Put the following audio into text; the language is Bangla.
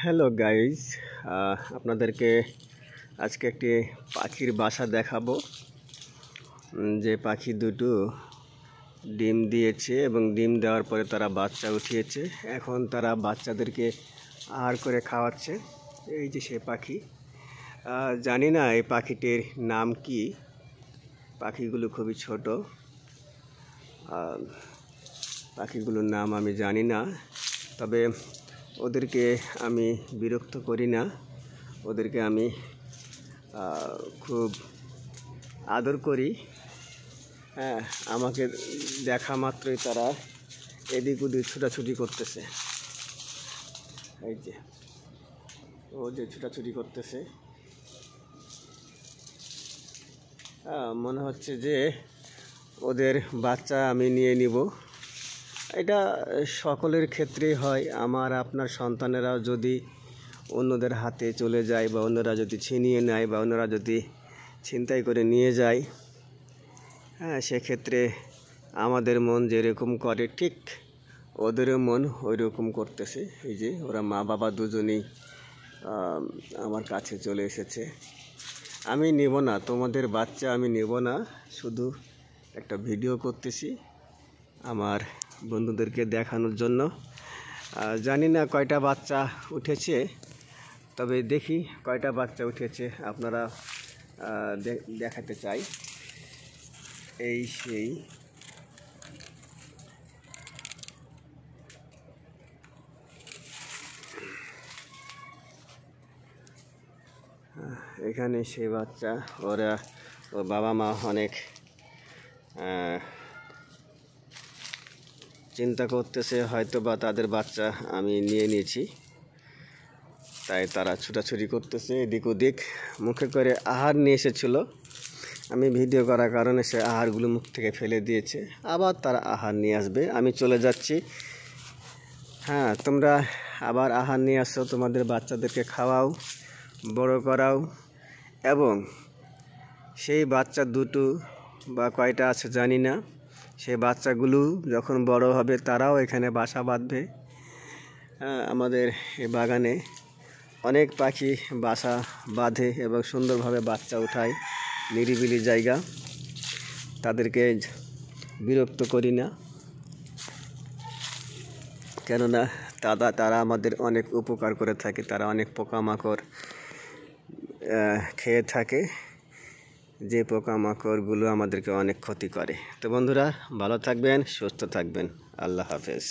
হ্যালো গাইজ, আপনাদেরকে আজকে একটি পাখির বাসা দেখাবো। যে পাখি দুটো ডিম দিয়েছে এবং ডিম দেওয়ার পরে তারা বাচ্চা উঠিয়েছে। এখন তারা বাচ্চাদেরকে আহার করে খাওয়াচ্ছে। এই যে সে পাখি, জানি না এই পাখিটির নাম কি। পাখিগুলো খুবই ছোট, পাখিগুলোর নাম আমি জানি না। তবে ওদেরকে আমি বিরক্ত করি না, ওদেরকে আমি খুব আদর করি। হ্যাঁ, আমাকে দেখা মাত্রই তারা এদিক ওদিক ছুটাছুটি করতেছে। এই যে ও যে ছুটাছুটি করতেছে, মনে হচ্ছে যে ওদের বাচ্চা আমি নিয়ে নিব। এটা সকলের ক্ষেত্রেই হয়। আমার আপনার সন্তানেরাও যদি অন্যদের হাতে চলে যায় বা অন্যরা যদি ছিনিয়ে নেয় বা অন্যরা যদি ছিনতাই করে নিয়ে যায়, সেক্ষেত্রে আমাদের মন যেরকম করে ঠিক ওদেরও মন ওই রকম করতেছে। এই যে ওরা মা বাবা দুজনেই আমার কাছে চলে এসেছে। আমি নেব না, তোমাদের বাচ্চা আমি নেব না, শুধু একটা ভিডিও করতেছি আমার বন্ধুদেরকে দেখানোর জন্য। জানি না কয়টা বাচ্চা উঠেছে, তবে দেখি কয়টা বাচ্চা উঠেছে আপনারা দেখাতে চাই। এই সেই এখানে সেই বাচ্চা। ওর বাবা মা অনেক চিন্তা করতেছে, হয়তো বা তাদের বাচ্চা আমি নিয়ে নিয়েছি, তাই তারা ছুটাছুটি করতেছে এদিক ওদিক। মুখে করে আহার নিয়ে এসেছিল, আমি ভিডিও করার কারণে সে আহারগুলো মুখ থেকে ফেলে দিয়েছে। আবার তারা আহার নিয়ে আসবে, আমি চলে যাচ্ছি। তোমরা আবার আহার নিয়ে আসো, তোমাদের বাচ্চাদেরকে খাওয়াও, বড় করাও, এবং সেই বাচ্চা দুটো বা কয়টা আছে জানি না, সেই বাচ্চাগুলো যখন বড় হবে তারাও এখানে বাসা বাঁধবে। আমাদের এই বাগানে অনেক পাখি বাসা বাঁধে এবং সুন্দরভাবে বাচ্চা ওঠায়। নিরিবিলি জায়গা, তাদেরকে বিরক্ত করি না, কেননা তারা আমাদের অনেক উপকার করে থাকে। তারা অনেক পোকামাকড় খেয়ে থাকে, যে পোকামাকড়গুলো আমাদেরকে অনেক ক্ষতি করে। তো বন্ধুরা, ভালো থাকবেন, সুস্থ থাকবেন। আল্লাহ হাফেজ।